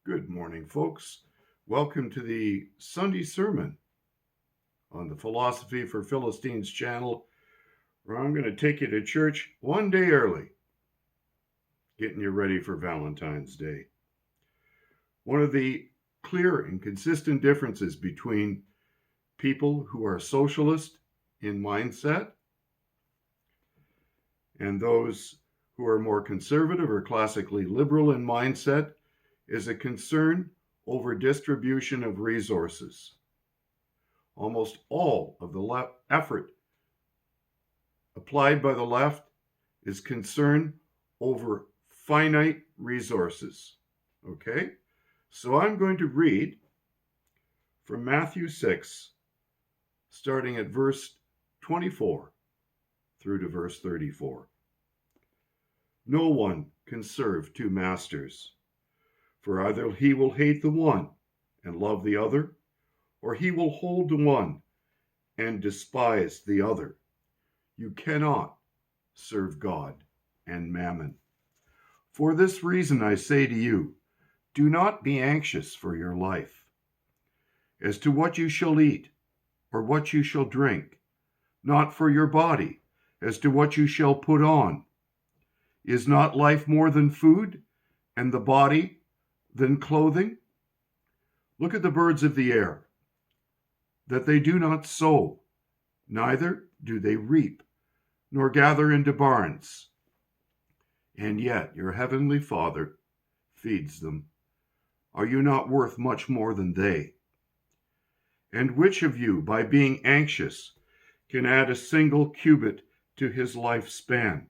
Good morning, folks. Welcome to the Sunday sermon on the Philosophy for Philistines channel, where I'm going to take you to church one day early, getting you ready for Valentine's Day. One of the clear and consistent differences between people who are socialist in mindset and those who are more conservative or classically liberal in mindset is a concern over distribution of resources. Almost all of the effort applied by the left is concern over finite resources. Okay? So I'm going to read from Matthew 6, starting at verse 24 through to verse 34. No one can serve two masters. For either he will hate the one and love the other, or he will hold to one and despise the other. You cannot serve God and mammon. For this reason I say to you, do not be anxious for your life, as to what you shall eat or what you shall drink, not for your body, as to what you shall put on. Is not life more than food, and the body than clothing? Look at the birds of the air, that they do not sow, neither do they reap, nor gather into barns, and yet your heavenly Father feeds them. Are you not worth much more than they? And which of you, by being anxious, can add a single cubit to his lifespan?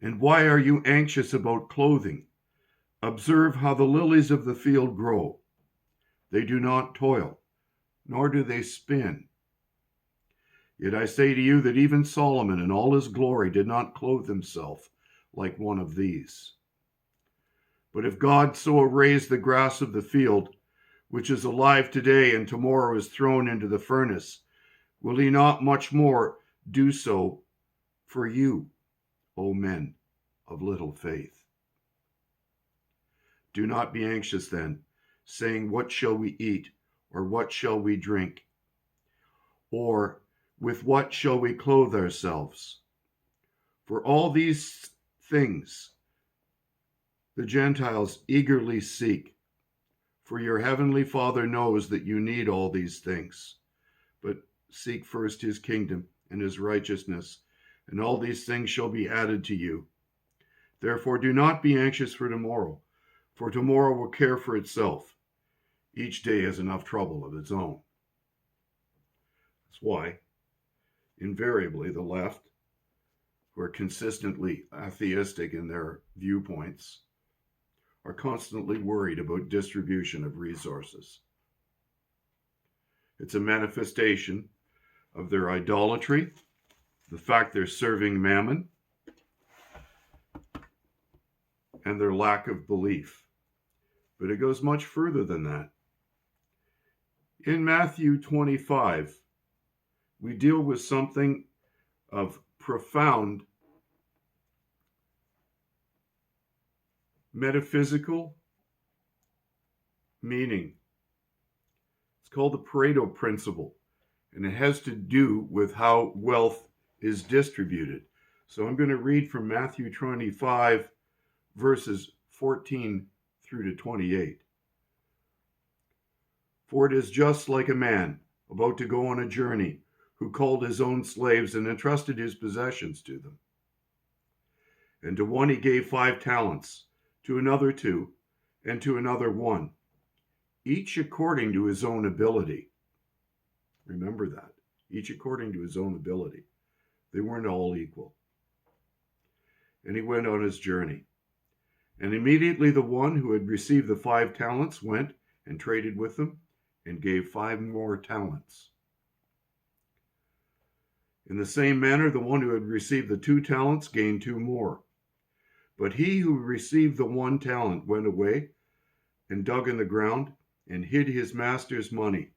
And why are you anxious about clothing? Observe how the lilies of the field grow. They do not toil, nor do they spin. Yet I say to you that even Solomon in all his glory did not clothe himself like one of these. But if God so arrays the grass of the field, which is alive today and tomorrow is thrown into the furnace, will he not much more do so for you, O men of little faith? Do not be anxious then, saying, what shall we eat, or what shall we drink? Or with what shall we clothe ourselves? For all these things the Gentiles eagerly seek. For your heavenly Father knows that you need all these things. But seek first his kingdom and his righteousness, and all these things shall be added to you. Therefore do not be anxious for tomorrow, for tomorrow will care for itself. Each day has enough trouble of its own. That's why, invariably, the left, who are consistently atheistic in their viewpoints, are constantly worried about distribution of resources. It's a manifestation of their idolatry, the fact they're serving mammon, and their lack of belief. But it goes much further than that. In Matthew 25, we deal with something of profound metaphysical meaning. It's called the Pareto Principle, and it has to do with how wealth is distributed. So I'm going to read from Matthew 25, verses 14 through to 28. For it is just like a man about to go on a journey, who called his own slaves and entrusted his possessions to them. And to one he gave 5 talents, to another 2, and to another 1, each according to his own ability. Remember that, each according to his own ability. They weren't all equal. And he went on his journey. And immediately the one who had received the 5 talents went and traded with them and gave 5 more talents. In the same manner, the one who had received the 2 talents gained 2 more. But he who received the 1 talent went away and dug in the ground and hid his master's money.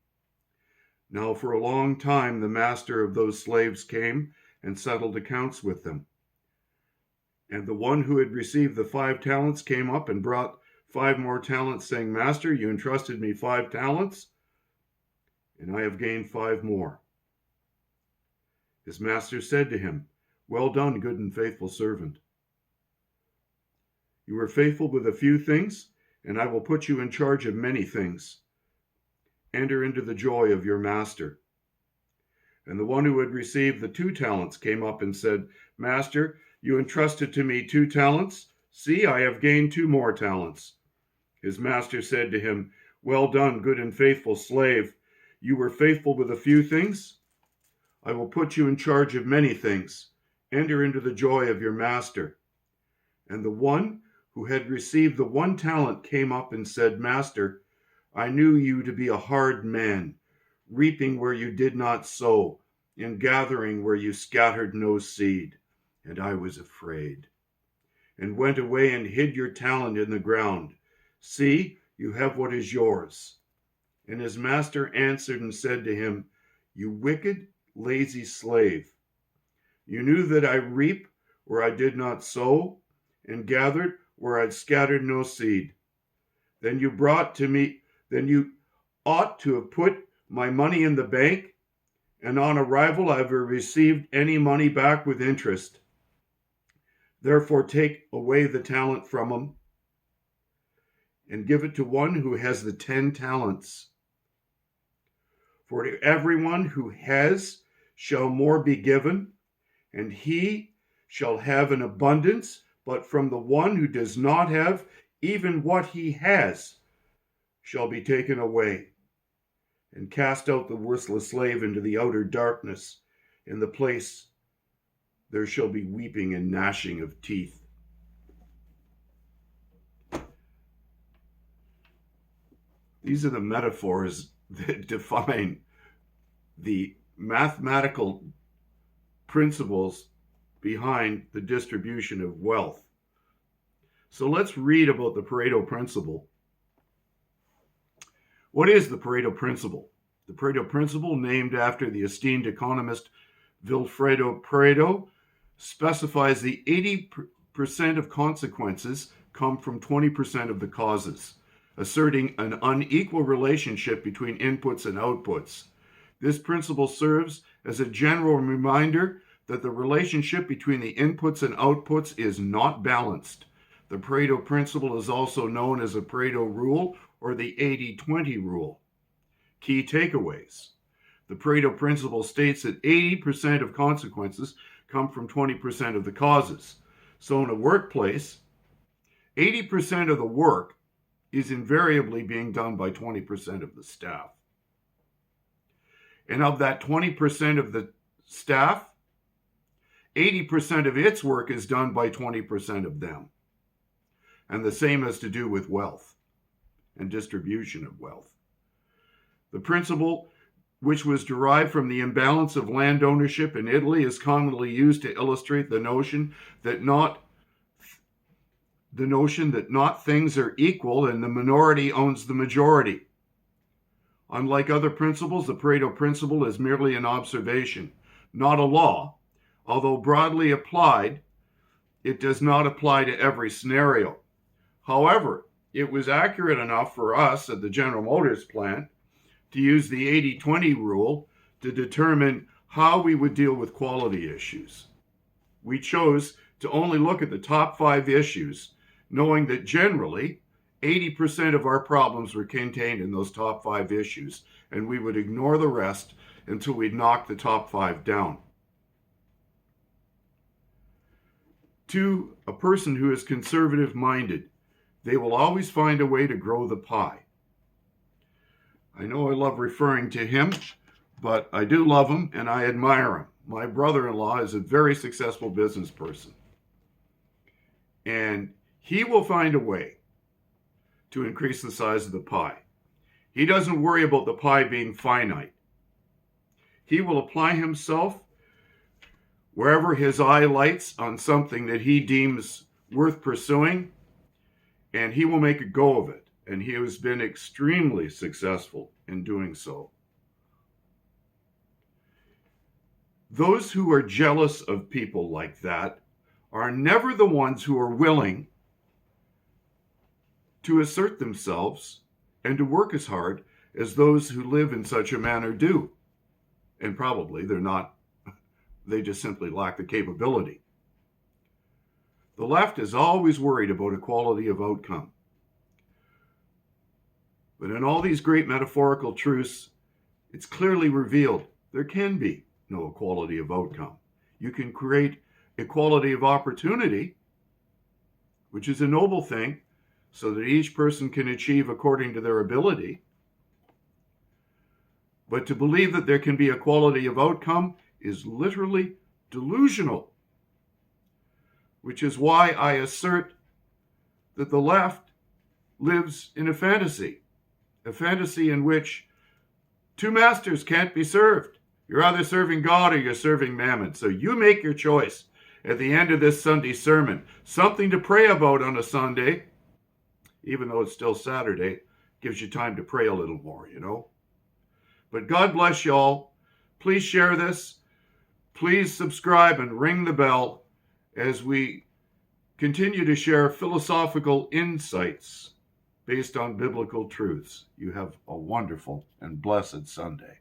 Now for a long time the master of those slaves came and settled accounts with them. And the one who had received the 5 talents came up and brought 5 more talents, saying, Master, you entrusted me 5 talents, and I have gained 5 more. His master said to him, Well done, good and faithful servant. You were faithful with a few things, and I will put you in charge of many things. Enter into the joy of your master. And the one who had received the 2 talents came up and said, Master, you entrusted to me 2 talents. See, I have gained 2 more talents. His master said to him, Well done, good and faithful slave. You were faithful with a few things. I will put you in charge of many things. Enter into the joy of your master. And the one who had received the 1 talent came up and said, Master, I knew you to be a hard man, reaping where you did not sow, and gathering where you scattered no seed. And I was afraid, and went away and hid your talent in the ground. See, you have what is yours. And his master answered and said to him, You wicked, lazy slave. You knew that I reap where I did not sow, and gathered where I scattered no seed. Then you ought to have put my money in the bank, and on arrival I have received any money back with interest. Therefore take away the talent from him, and give it to one who has the 10 talents. For to everyone who has shall more be given, and he shall have an abundance, but from the one who does not have, even what he has shall be taken away. And cast out the worthless slave into the outer darkness. In the place there shall be weeping and gnashing of teeth. These are the metaphors that define the mathematical principles behind the distribution of wealth. So let's read about the Pareto Principle. What is the Pareto Principle? The Pareto Principle, named after the esteemed economist Vilfredo Pareto, specifies the 80% of consequences come from 20% of the causes, asserting an unequal relationship between inputs and outputs. This principle serves as a general reminder that the relationship between the inputs and outputs is not balanced. The Pareto Principle is also known as the Pareto Rule or the 80-20 rule. Key takeaways. The Pareto Principle states that 80% of consequences come from 20% of the causes. So in a workplace, 80% of the work is invariably being done by 20% of the staff. And of that 20% of the staff, 80% of its work is done by 20% of them. And the same has to do with wealth and distribution of wealth. The principle, which was derived from the imbalance of land ownership in Italy, is commonly used to illustrate the notion that not things are equal and the minority owns the majority. Unlike other principles, the Pareto Principle is merely an observation, not a law. Although broadly applied, it does not apply to every scenario. However, it was accurate enough for us at the General Motors plant to use the 80-20 rule to determine how we would deal with quality issues. We chose to only look at the top 5 issues, knowing that generally 80% of our problems were contained in those top 5 issues, and we would ignore the rest until we'd knocked the top 5 down. To a person who is conservative-minded, they will always find a way to grow the pie. I know I love referring to him, but I do love him and I admire him. My brother-in-law is a very successful business person. And he will find a way to increase the size of the pie. He doesn't worry about the pie being finite. He will apply himself wherever his eye lights on something that he deems worth pursuing, and he will make a go of it. And he has been extremely successful in doing so. Those who are jealous of people like that are never the ones who are willing to assert themselves and to work as hard as those who live in such a manner do. And probably they're not, they just simply lack the capability. The left is always worried about equality of outcome. But in all these great metaphorical truths, it's clearly revealed there can be no equality of outcome. You can create equality of opportunity, which is a noble thing, so that each person can achieve according to their ability. But to believe that there can be equality of outcome is literally delusional, which is why I assert that the left lives in a fantasy in which two masters can't be served. You're either serving God or you're serving mammon. So you make your choice at the end of this Sunday sermon. Something to pray about on a Sunday, even though it's still Saturday, gives you time to pray a little more, you know. But God bless you all. Please share this. Please subscribe and ring the bell as we continue to share philosophical insights based on biblical truths. You have a wonderful and blessed Sunday.